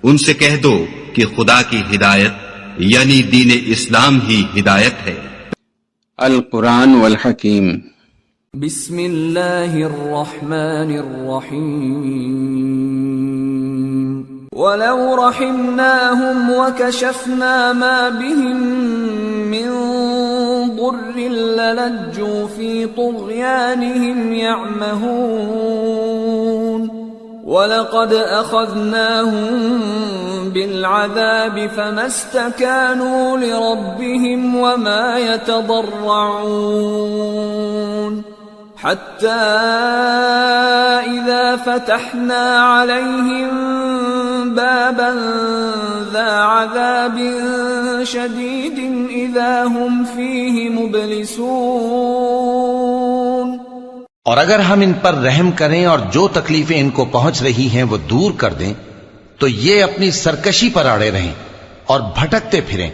ان سے کہہ دو کہ خدا کی ہدایت یعنی دین اسلام ہی ہدایت ہے۔ القرآن والحکیم۔ بسم اللہ الرحمن الرحیم۔ وَلَوْ رَحِمْنَاهُمْ وَكَشَفْنَا مَا بِهِمْ مِنْ ضُرٍّ لَلَجُّوا فِي طُغْيَانِهِمْ يَعْمَهُونَ وَلَقَدْ أَخَذْنَاهُمْ بِالْعَذَابِ فَمَا اسْتَكَانُوا لِرَبِّهِمْ وَمَا يَتَضَرَّعُونَ حَتَّى إِذَا فَتَحْنَا عَلَيْهِمْ بَابًا ذَا عَذَابٍ شَدِيدٍ إِذَا هُمْ فِيهِ مُبْلِسُونَ۔ اور اگر ہم ان پر رحم کریں اور جو تکلیفیں ان کو پہنچ رہی ہیں وہ دور کر دیں تو یہ اپنی سرکشی پر اڑے رہیں اور بھٹکتے پھریں،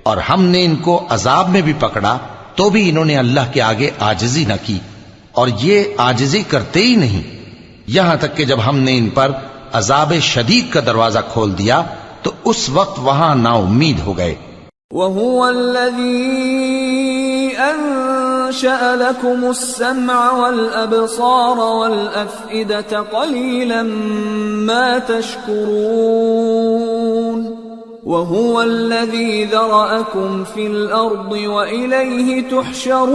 اور ہم نے ان کو عذاب میں بھی پکڑا تو بھی انہوں نے اللہ کے آگے عاجزی نہ کی، اور یہ عاجزی کرتے ہی نہیں، یہاں تک کہ جب ہم نے ان پر عذاب شدید کا دروازہ کھول دیا تو اس وقت وہاں نا امید ہو گئے۔ وَهُوَ الَّذِي أَنشَأَ لَكُمُ السَّمْعَ وَالْأَبْصَارَ وَالْأَفْئِدَةَ قَلِيلًا مَا تَشْكُرُونَ وَهُوَ الَّذِي ذَرَأَكُمْ فِي الْأَرْضِ وَإِلَيْهِ تُحْشَرُونَ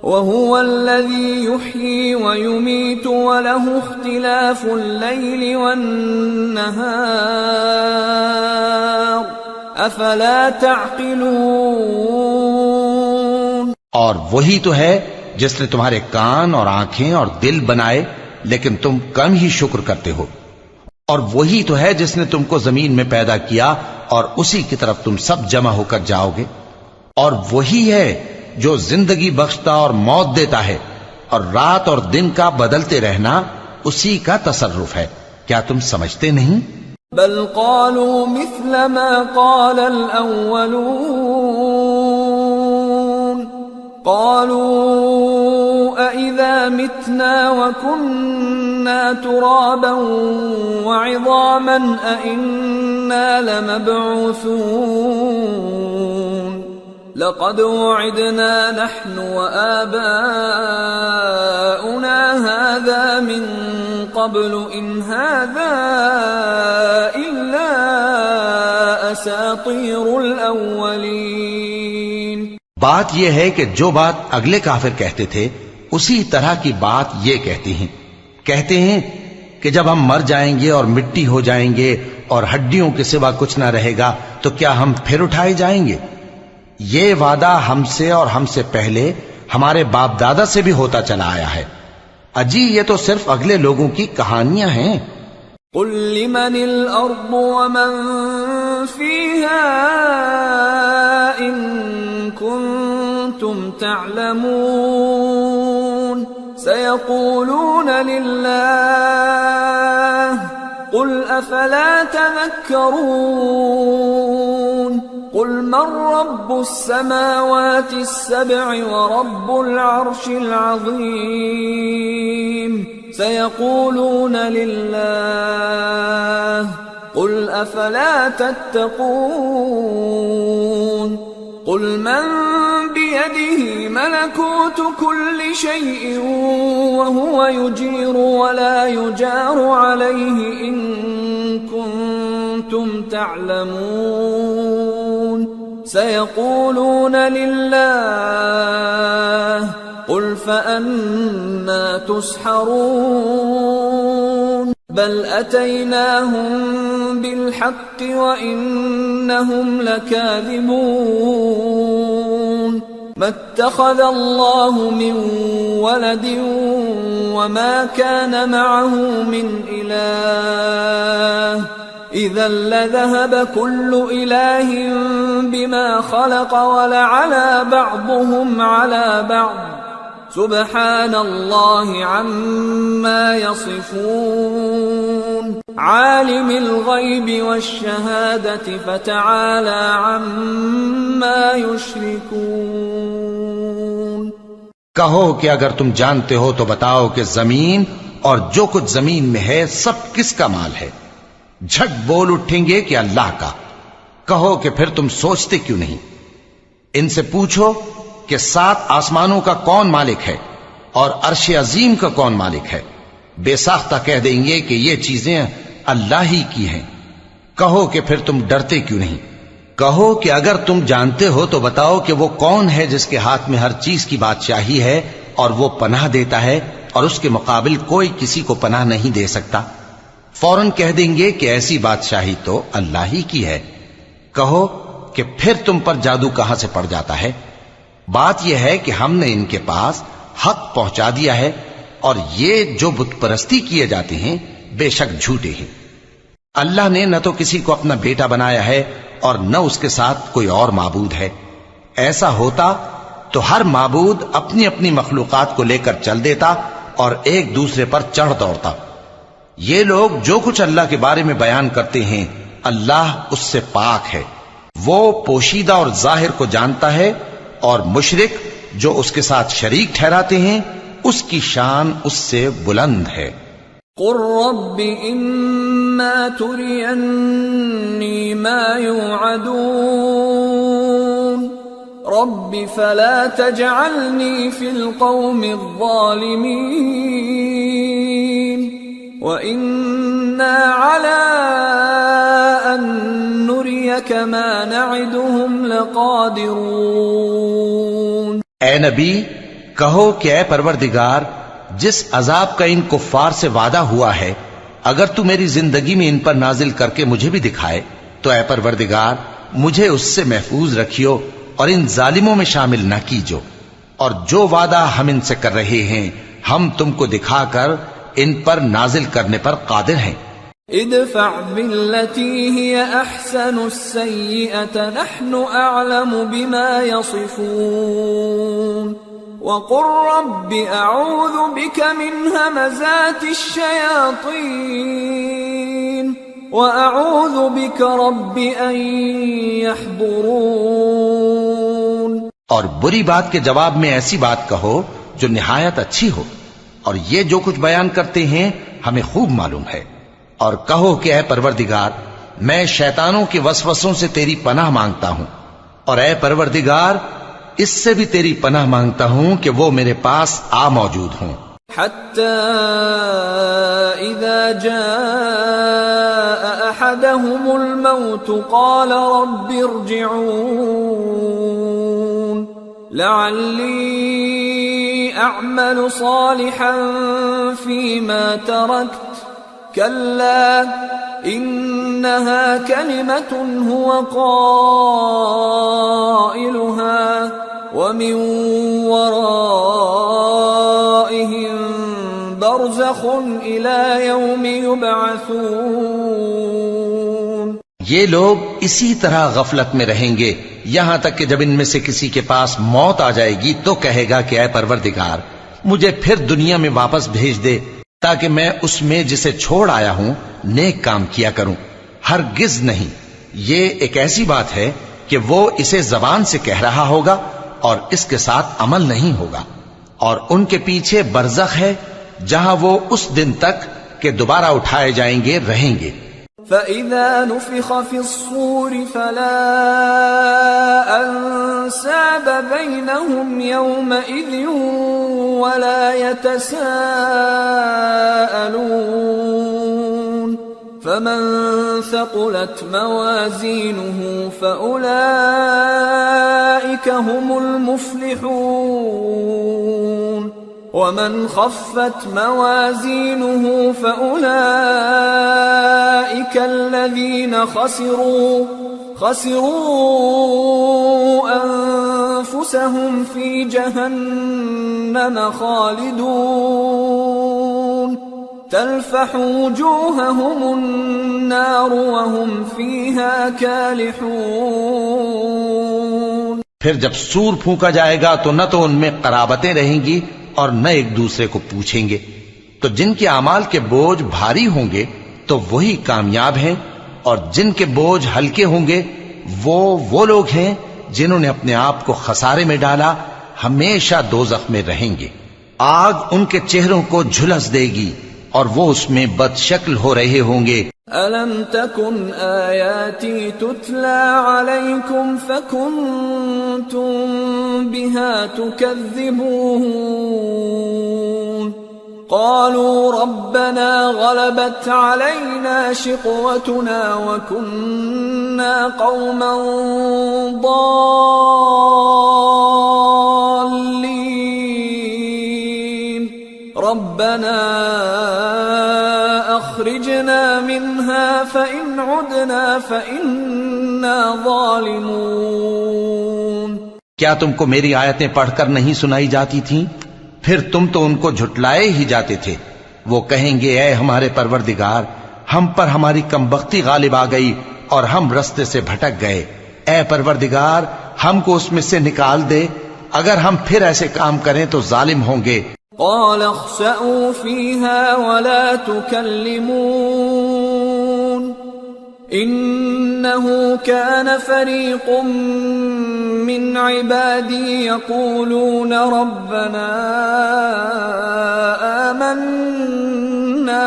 وَهُوَ الَّذِي يُحْيِي وَيُمِيتُ وَلَهُ اخْتِلَافُ اللَّيْلِ وَالنَّهَارِ أَفَلَا تَعْقِلُونَ۔ اور وہی تو ہے جس نے تمہارے کان اور آنکھیں اور دل بنائے لیکن تم کم ہی شکر کرتے ہو، اور وہی تو ہے جس نے تم کو زمین میں پیدا کیا اور اسی کی طرف تم سب جمع ہو کر جاؤ گے، اور وہی ہے جو زندگی بخشتا اور موت دیتا ہے، اور رات اور دن کا بدلتے رہنا اسی کا تصرف ہے، کیا تم سمجھتے نہیں؟ بل قالوا مثل ما قال الأولون قالوا أإذا متنا وكنا ترابا وعظاما أإنا لمبعوثون لقد وعدنا نحن وآباؤنا هذا من قبل إن هذا إلا أساطير الأولين۔ بات یہ ہے کہ جو بات اگلے کافر کہتے تھے اسی طرح کی بات یہ کہتے ہیں کہ جب ہم مر جائیں گے اور مٹی ہو جائیں گے اور ہڈیوں کے سوا کچھ نہ رہے گا تو کیا ہم پھر اٹھائے جائیں گے؟ یہ وعدہ ہم سے اور ہم سے پہلے ہمارے باپ دادا سے بھی ہوتا چلا آیا ہے، اجی یہ تو صرف اگلے لوگوں کی کہانیاں ہیں۔ قل لمن الأرض ومن فيها إن كنتم تعلمون سيقولون لله قل أفلا تذكرون قل من رب السماوات السبع ورب العرش العظيم سيقولون لله قل أفلا تتقون قل من بيده ملكوت كل شيء وهو يجير ولا يجار عليه إن كنتم تعلمون سيقولون لله قل فأنا تسحرون بل أتيناهم بالحق وإنهم لكاذبون ما اتخذ الله من ولد وما كان معه من إله إذا لذهب كل إله بما خلق ولعلى بعضهم على بعض سبحان الله عما يصفون عالم الغيب والشهادة فتعالى عما يشركون۔ کہو کہ اگر تم جانتے ہو تو بتاؤ کہ زمین اور جو کچھ زمین میں ہے سب کس کا مال ہے؟ جھٹ بول اٹھیں گے کہ اللہ کا۔ کہو کہ پھر تم سوچتے کیوں نہیں؟ ان سے پوچھو کہ 7 آسمانوں کا کون مالک ہے اور عرش عظیم کا کون مالک ہے؟ بے ساختہ کہہ دیں گے کہ یہ چیزیں اللہ ہی کی ہیں۔ کہو کہ پھر تم ڈرتے کیوں نہیں؟ کہو کہ اگر تم جانتے ہو تو بتاؤ کہ وہ کون ہے جس کے ہاتھ میں ہر چیز کی بادشاہی ہے اور وہ پناہ دیتا ہے اور اس کے مقابل کوئی کسی کو پناہ نہیں دے سکتا۔ فوراً کہہ دیں گے کہ ایسی بادشاہی تو اللہ ہی کی ہے۔ کہو کہ پھر تم پر جادو کہاں سے پڑ جاتا ہے؟ بات یہ ہے کہ ہم نے ان کے پاس حق پہنچا دیا ہے اور یہ جو بت پرستی کیے جاتے ہیں بے شک جھوٹے ہیں۔ اللہ نے نہ تو کسی کو اپنا بیٹا بنایا ہے اور نہ اس کے ساتھ کوئی اور معبود ہے۔ ایسا ہوتا تو ہر معبود اپنی اپنی مخلوقات کو لے کر چل دیتا اور ایک دوسرے پر چڑھ دوڑتا۔ یہ لوگ جو کچھ اللہ کے بارے میں بیان کرتے ہیں اللہ اس سے پاک ہے، وہ پوشیدہ اور ظاہر کو جانتا ہے، اور مشرک جو اس کے ساتھ شریک ٹھہراتے ہیں اس کی شان اس سے بلند ہے۔ قل رب اما ترینی ما یوعدون رب فلا تجعلنی فی القوم الظالمین وإنا على أن نريك ما نعدهم لقادرون۔ اے نبی کہو کہ اے پروردگار جس عذاب کا ان کفار سے وعدہ ہوا ہے اگر تو میری زندگی میں ان پر نازل کر کے مجھے بھی دکھائے تو اے پروردگار مجھے اس سے محفوظ رکھیو اور ان ظالموں میں شامل نہ کیجو، اور جو وعدہ ہم ان سے کر رہے ہیں ہم تم کو دکھا کر ان پر نازل کرنے پر قادر ہیں۔ ادفع بالتي هي احسن السيئة نحن اعلم بما يصفون وقل رب اعوذ بك من همزات الشياطين واعوذ بك رب ان يحضرون۔ اور بری بات کے جواب میں ایسی بات کہو جو نہایت اچھی ہو، اور یہ جو کچھ بیان کرتے ہیں ہمیں خوب معلوم ہے۔ اور کہو کہ اے پروردگار میں شیطانوں کے وسوسوں سے تیری پناہ مانگتا ہوں، اور اے پروردگار اس سے بھی تیری پناہ مانگتا ہوں کہ وہ میرے پاس آ موجود ہوں۔ حتى إذا جاء أحدهم الموت قال رب ارجعون لعلي أعمل صالحا فيما تركت كلا إنها كلمة هو قائلها ومن ورائهم برزخ إلى يوم يبعثون۔ یہ لوگ اسی طرح غفلت میں رہیں گے یہاں تک کہ جب ان میں سے کسی کے پاس موت آ جائے گی تو کہے گا کہ اے پروردگار مجھے پھر دنیا میں واپس بھیج دے تاکہ میں اس میں جسے چھوڑ آیا ہوں نیک کام کیا کروں۔ ہرگز نہیں، یہ ایک ایسی بات ہے کہ وہ اسے زبان سے کہہ رہا ہوگا اور اس کے ساتھ عمل نہیں ہوگا، اور ان کے پیچھے برزخ ہے جہاں وہ اس دن تک کہ دوبارہ اٹھائے جائیں گے رہیں گے۔ فَإِذَا نُفِخَ فِي الصُّورِ فَلَا أَنْسَابَ بَيْنَهُمْ يَوْمَئِذٍ وَلَا يَتَسَاءَلُونَ فَمَنْ ثَقُلَتْ مَوَازِينُهُ فَأُولَئِكَ هُمُ الْمُفْلِحُونَ وَمَنْ خَفَّتْ مَوَازِينُهُ فَأُولَئِكَ الَّذِينَ خَسِرُوا أَنفُسَهُمْ فِي جَهَنَّمَ خَالِدُونَ تَلْفَحُ وُجُوهَهُمُ النَّارُ وَهُمْ فِيهَا كَالِحُونَ۔ پھر جب سور پھونکا جائے گا تو نہ تو ان میں قرابتیں رہیں گی اور نہ ایک دوسرے کو پوچھیں گے، تو جن کے اعمال کے بوجھ بھاری ہوں گے تو وہی کامیاب ہیں، اور جن کے بوجھ ہلکے ہوں گے وہ لوگ ہیں جنہوں نے اپنے آپ کو خسارے میں ڈالا، ہمیشہ دوزخ میں رہیں گے۔ آگ ان کے چہروں کو جھلس دے گی اور وہ اس میں بد شکل ہو رہے ہوں گے۔ أَلَمْ تَكُنْ آيَاتِي تُتْلَى عَلَيْكُمْ فَكُنْتُمْ بِهَا تُكَذِّبُونَ قَالُوا رَبَّنَا غَلَبَتْ عَلَيْنَا شِقْوَتُنَا وَكُنَّا قَوْمًا ضَالِّينَ رَبَّنَا أَخْرِجْنَا مِنْهَا فَإِنْ عُدْنَا فَإِنَّا ظَالِمُونَ کیا تم کو میری آیتیں پڑھ کر نہیں سنائی جاتی تھیں؟ پھر تم تو ان کو جھٹلائے ہی جاتے تھے۔ وہ کہیں گے اے ہمارے پروردگار، ہم پر ہماری کمبختی غالب آ گئی اور ہم رستے سے بھٹک گئے۔ اے پروردگار، ہم کو اس میں سے نکال دے، اگر ہم پھر ایسے کام کریں تو ظالم ہوں گے۔ قال اخسئوا فيها ولا تكلمون إنه كان فريق من عبادي يقولون ربنا آمنا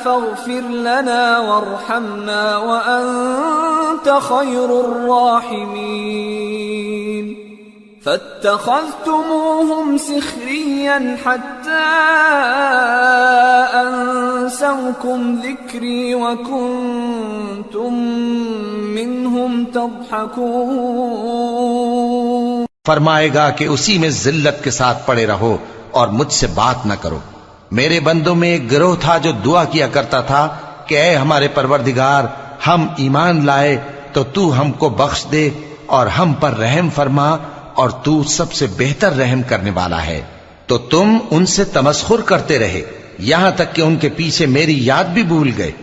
فاغفر لنا وارحمنا وأنت خير الراحمين فاتخذتموهم سخريا حتى أنسوكم ذكري وكنتم منهم تضحكون فرمائے گا کہ اسی میں ذلت کے ساتھ پڑے رہو اور مجھ سے بات نہ کرو۔ میرے بندوں میں ایک گروہ تھا جو دعا کیا کرتا تھا کہ اے ہمارے پروردگار، ہم ایمان لائے تو تو ہم کو بخش دے اور ہم پر رحم فرما، اور تو سب سے بہتر رحم کرنے والا ہے۔ تو تم ان سے تمسخر کرتے رہے یہاں تک کہ ان کے پیچھے میری یاد بھی بھول گئے،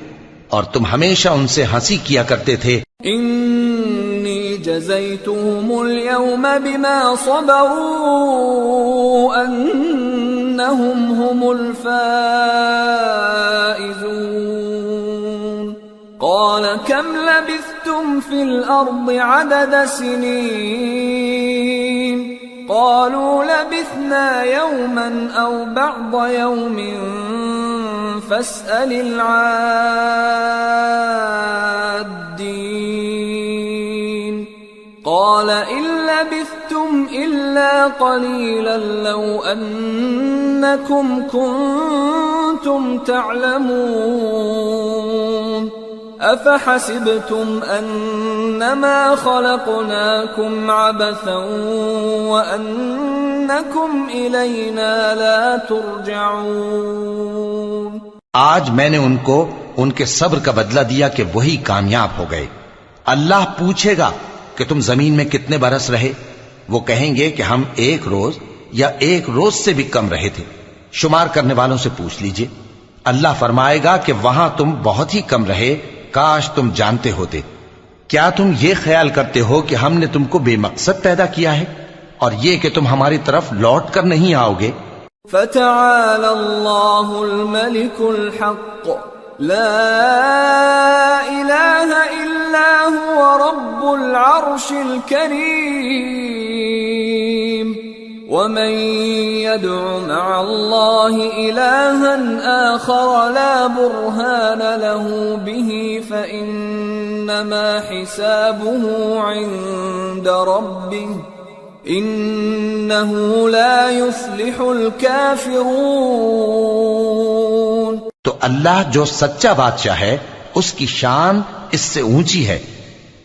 اور تم ہمیشہ ان سے ہنسی کیا کرتے تھے۔ انی جزیتهم اليوم بما صبروا انہم هم الفائزون قال كم لبثتم في الأرض عدد سنين قالوا لبثنا يوما أو بعض يوم فاسأل العادين قال إن لبثتم إلا قليلا لو أنكم كنتم تعلمون أفحسبتم أنما خلقناكم عبثا وأنكم إلينا لا ترجعون آج میں نے ان کو ان کے صبر کا بدلہ دیا کہ وہی کامیاب ہو گئے۔ اللہ پوچھے گا کہ تم زمین میں کتنے برس رہے؟ وہ کہیں گے کہ ہم 1 روز یا 1 روز سے بھی کم رہے تھے۔ شمار کرنے والوں سے پوچھ لیجئے۔ اللہ فرمائے گا کہ وہاں تم بہت ہی کم رہے، کاش تم جانتے ہوتے۔ کیا تم یہ خیال کرتے ہو کہ ہم نے تم کو بے مقصد پیدا کیا ہے اور یہ کہ تم ہماری طرف لوٹ کر نہیں آؤ گے؟ فتعالى الله الملك الحق لا إله إلا هو رب العرش الكريم ومن يدع مع الله إلها آخر لا برهان له به فإنما حسابه عند ربه إنه لا يفلح الكافرون تو اللہ جو سچا بادشاہ ہے اس کی شان اس سے اونچی ہے،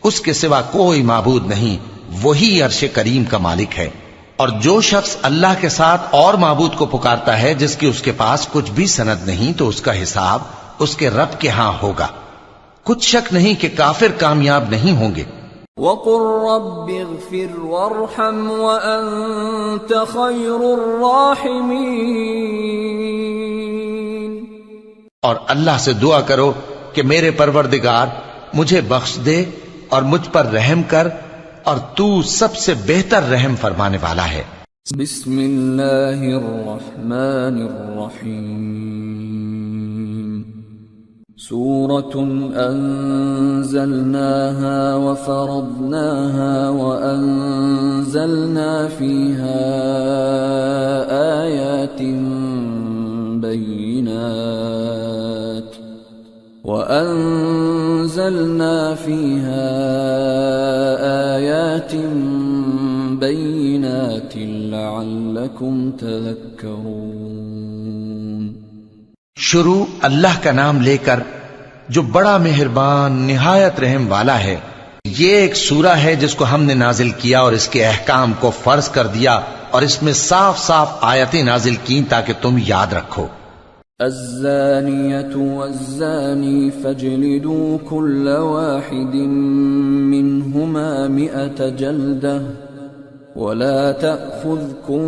اس کے سوا کوئی معبود نہیں، وہی عرش کریم کا مالک ہے۔ اور جو شخص اللہ کے ساتھ اور معبود کو پکارتا ہے جس کی اس کے پاس کچھ بھی سند نہیں، تو اس کا حساب اس کے رب کے ہاں ہوگا۔ کچھ شک نہیں کہ کافر کامیاب نہیں ہوں گے۔ وَقُلْ رَبِّ اغْفِرْ وَارْحَمْ وَأَنْتَ خَيْرُ الرَّاحِمِينَ اور اللہ سے دعا کرو کہ میرے پروردگار مجھے بخش دے اور مجھ پر رحم کر، اور تو سب سے بہتر رحم فرمانے والا ہے۔ بسم اللہ الرحمن الرحیم سورة أنزلناها وفرضناها وأنزلنا فيها آيات بينات لعلكم تذكرون. شروع اللہ کا نام لے کر جو بڑا مہربان نہایت رحم والا ہے. یہ ایک سورہ ہے جس کو ہم نے نازل کیا اور اس کے احکام کو فرض کر دیا اور اس میں صاف صاف آیتیں نازل کی تاکہ تم یاد رکھو. الزانية والزاني فاجلدوا كل واحد منهما 100 جلدة ولا تأخذكم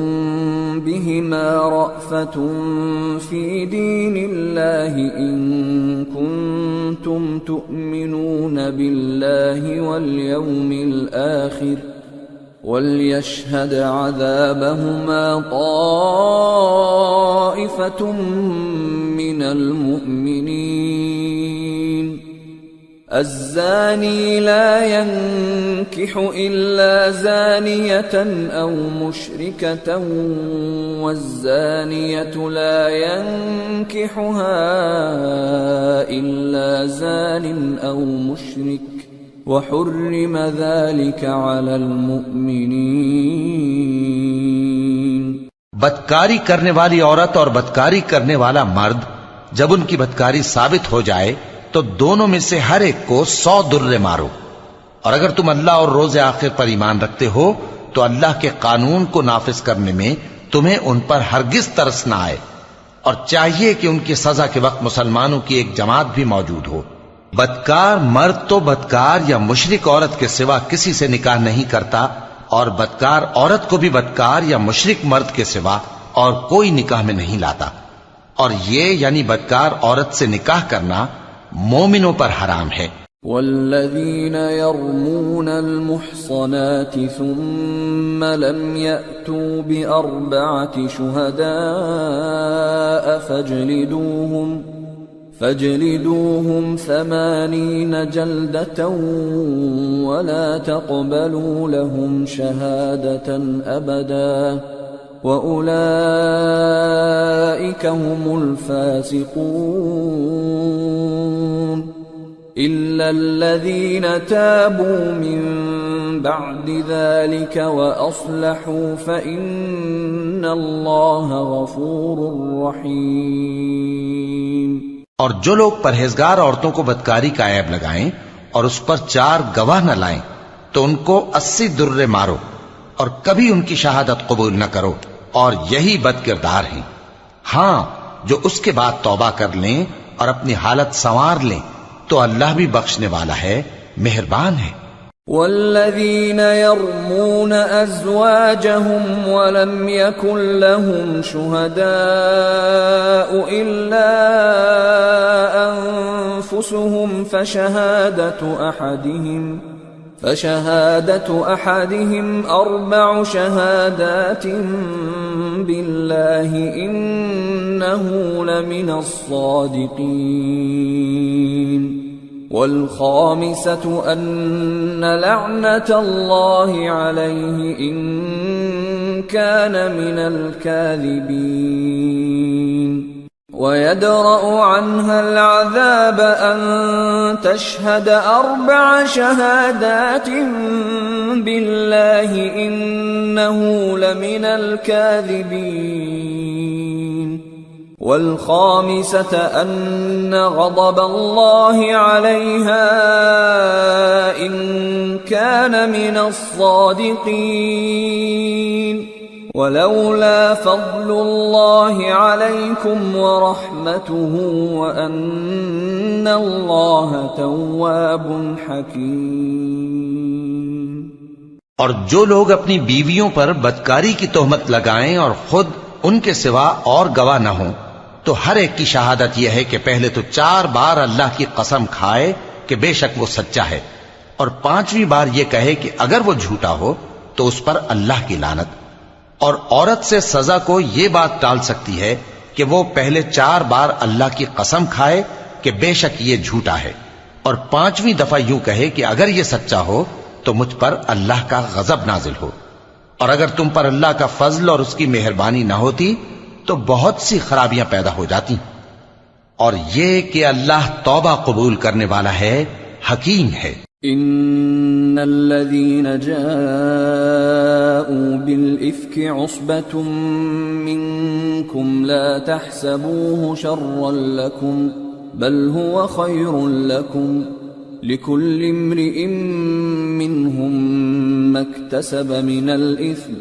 بهما رأفة في دين الله إن كنتم تؤمنون بالله واليوم الآخر وليشهد عذابهما طائفة من المؤمنين. الزاني لا ينكح إلا زانية أو مشركة والزانية لا ينكحها إلا زان أو مشرك وحرم ذلك على المؤمنين. بدکاری کرنے والی عورت اور بدکاری کرنے والا مرد جب ان کی بدکاری ثابت ہو جائے تو دونوں میں سے ہر ایک کو 100 درے مارو. اور اگر تم اللہ اور روز آخر پر ایمان رکھتے ہو تو اللہ کے قانون کو نافذ کرنے میں تمہیں ان پر ہرگز ترس نہ آئے، اور چاہیے کہ ان کی سزا کے وقت مسلمانوں کی ایک جماعت بھی موجود ہو. بدکار مرد تو بدکار یا مشرک عورت کے سوا کسی سے نکاح نہیں کرتا، اور بدکار عورت کو بھی بدکار یا مشرک مرد کے سوا اور کوئی نکاح میں نہیں لاتا. اور یہ یعنی بدکار عورت سے نکاح کرنا مومنوں پر حرام ہے. والذین یرمون المحصنات ثم لم یأتوا بأربعة شهداء فاجلدوهم 80 جلدة ولا تقبلوا لهم شهادة أبدا وأولئك هم الفاسقون. إلا الذين تابوا من بعد ذلك وأصلحوا فإن الله غفور رحيم. اور جو لوگ پرہیزگار عورتوں کو بدکاری کا عیب لگائیں اور اس پر 4 گواہ نہ لائیں تو ان کو 80 درے مارو اور کبھی ان کی شہادت قبول نہ کرو، اور یہی بد کردار ہیں. ہاں جو اس کے بعد توبہ کر لیں اور اپنی حالت سنوار لیں تو اللہ بھی بخشنے والا ہے، مہربان ہے. والذین یرمون ازواجهم ولم يكن لهم شهداء الا انفسهم فشهادة احدهم 4 شهادات بالله انه لمن الصادقين. والخامسة أن لعنة الله عليه إن كان من الكاذبين. ويدرأ عنها العذاب أن تشهد 4 شهادات بالله إنه لمن الكاذبين. والخامسة أن غضب الله عليها إن كان من الصادقين. ولولا فضل الله عليكم ورحمته وأن الله تواب حكيم. اور جو لوگ اپنی بیویوں پر بدکاری کی تہمت لگائیں اور خود ان کے سوا اور گواہ نہ ہوں تو ہر ایک کی شہادت یہ ہے کہ پہلے تو 4 بار اللہ کی قسم کھائے کہ بے شک وہ سچا ہے، اور 5ویں بار یہ کہے کہ اگر وہ جھوٹا ہو تو اس پر اللہ کی لعنت. اور عورت سے سزا کو یہ بات ٹال سکتی ہے کہ وہ پہلے 4 بار اللہ کی قسم کھائے کہ بے شک یہ جھوٹا ہے، اور 5ویں دفعہ یوں کہے کہ اگر یہ سچا ہو تو مجھ پر اللہ کا غضب نازل ہو، اور اگر تم پر اللہ کا فضل اور اس کی مہربانی نہ ہوتی تو بہت سی خرابیاں پیدا ہو جاتی، اور یہ کہ اللہ توبہ قبول کرنے والا ہے، حکیم ہے۔ ان الذين جاءوا بالافك عصبة منكم لا تحسبوه شرا لكم بل هو خير لكم لكل امرئ منهم ما اكتسب من الاثم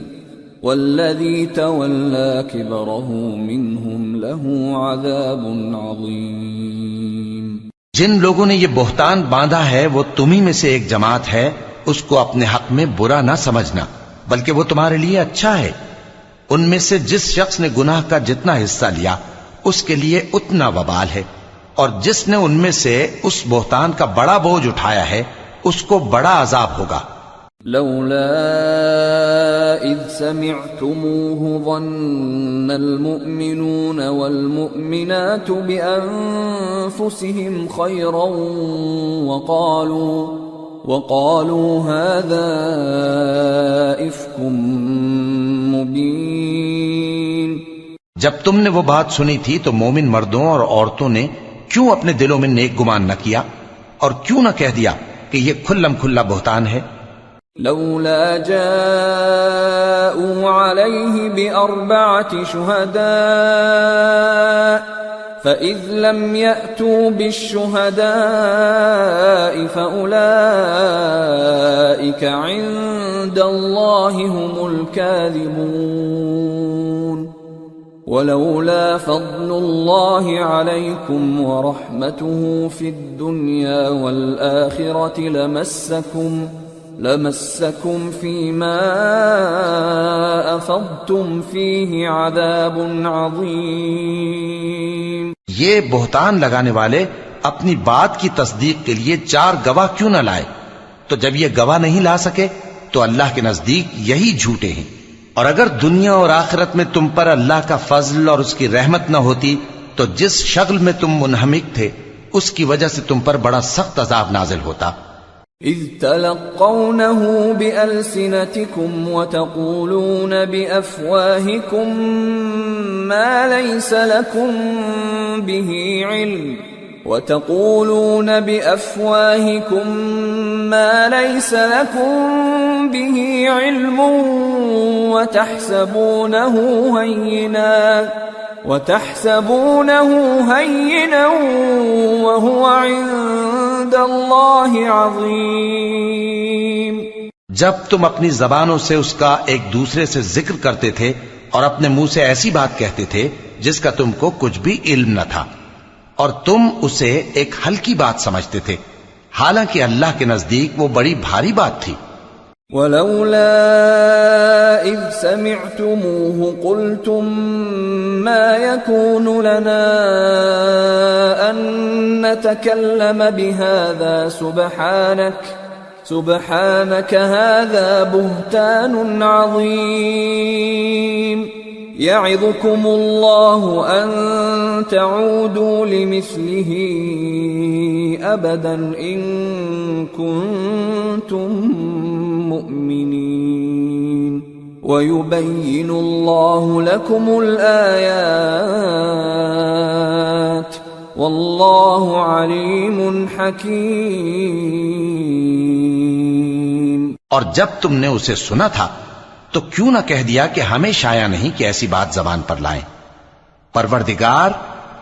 والذي تولى كبره منهم له عذاب عظيم۔ جن لوگوں نے یہ بہتان باندھا ہے وہ تمہیں میں سے ایک جماعت ہے، اس کو اپنے حق میں برا نہ سمجھنا بلکہ وہ تمہارے لیے اچھا ہے۔ ان میں سے جس شخص نے گناہ کا جتنا حصہ لیا اس کے لیے اتنا وبال ہے، اور جس نے ان میں سے اس بہتان کا بڑا بوجھ اٹھایا ہے اس کو بڑا عذاب ہوگا۔ لولا اذ سمعتموه ظن المؤمنون والمؤمنات بانفسهم خيرا وقالوا هذا افك مبين۔ جب تم نے وہ بات سنی تھی تو مومن مردوں اور عورتوں نے کیوں اپنے دلوں میں نیک گمان نہ کیا اور کیوں نہ کہہ دیا کہ یہ کھلم کھلا بہتان ہے؟ لولا جاءوا عليه بأربعة شهداء فإذ لم يأتوا بالشهداء فأولئك عند الله هم الكاذبون۔ ولولا فضل الله عليكم ورحمته في الدنيا والآخرة لمسكم فيما أفضتم فيه عذاب عظيم۔ یہ بہتان لگانے والے اپنی بات کی تصدیق کے لیے 4 گواہ کیوں نہ لائے؟ تو جب یہ گواہ نہیں لا سکے تو اللہ کے نزدیک یہی جھوٹے ہیں، اور اگر دنیا اور آخرت میں تم پر اللہ کا فضل اور اس کی رحمت نہ ہوتی تو جس شغل میں تم منہمک تھے اس کی وجہ سے تم پر بڑا سخت عذاب نازل ہوتا۔ اذ تلقونه بألسنتكم وتقولون بأفواهكم ما ليس لكم به علم وتحسبونه هينا وهو عند الله عظيم۔ جب تم اپنی زبانوں سے اس کا ایک دوسرے سے ذکر کرتے تھے اور اپنے منہ سے ایسی بات کہتے تھے جس کا تم کو کچھ بھی علم نہ تھا، اور تم اسے ایک ہلکی بات سمجھتے تھے، حالانکہ اللہ کے نزدیک وہ بڑی بھاری بات تھی۔ ولولا اذ سمعتموه قلتم ما يكون لنا ان نتكلم بهذا سبحانك هذا بهتان عظيم۔ يعظكم الله ان تعودوا لمثله ابدا ان كنتم مؤمنين ويبين الله لكم الآيات والله عليم حكيم۔ اور جب تم نے اسے سنا تھا تو کیوں نہ کہہ دیا کہ ہمیں شایع نہیں کہ ایسی بات زبان پر لائیں؟ پروردگار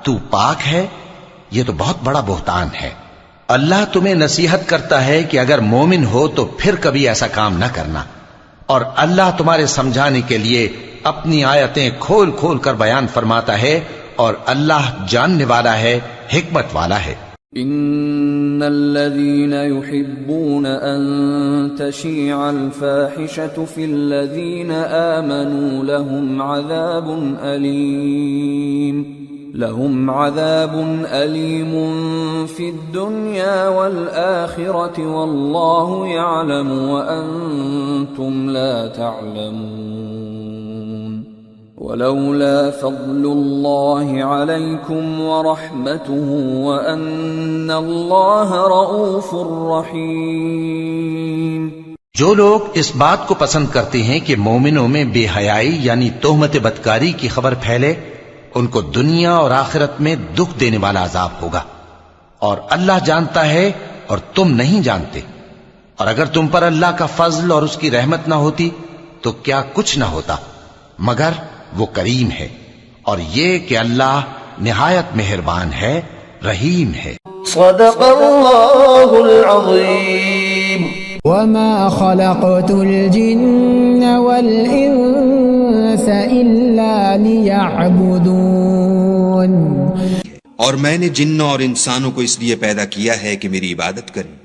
تو پاک ہے، یہ تو بہت بڑا بہتان ہے۔ اللہ تمہیں نصیحت کرتا ہے کہ اگر مومن ہو تو پھر کبھی ایسا کام نہ کرنا، اور اللہ تمہارے سمجھانے کے لیے اپنی آیتیں کھول کھول کر بیان فرماتا ہے، اور اللہ جاننے والا ہے، حکمت والا ہے۔ ان الذين يحبون ان تشيع الفاحشة في الذين آمنوا لهم عذاب أليم في الدنيا والآخرة والله يعلم وأنتم لا تعلمون۔ ولولا فضل الله عليكم ورحمته وأن الله رؤوف رحيم۔ جو لوگ اس بات کو پسند کرتے ہیں کہ مومنوں میں بے حیائی یعنی تہمت بدکاری کی خبر پھیلے، ان کو دنیا اور آخرت میں دکھ دینے والا عذاب ہوگا، اور اللہ جانتا ہے اور تم نہیں جانتے، اور اگر تم پر اللہ کا فضل اور اس کی رحمت نہ ہوتی تو کیا کچھ نہ ہوتا، مگر وہ کریم ہے، اور یہ کہ اللہ نہایت مہربان ہے، رحیم ہے۔ صدق اللہ العظیم۔ وما خلقت الجن والإنس إلا ليعبدون۔ اور میں نے جنوں اور انسانوں کو اس لیے پیدا کیا ہے کہ میری عبادت کریں۔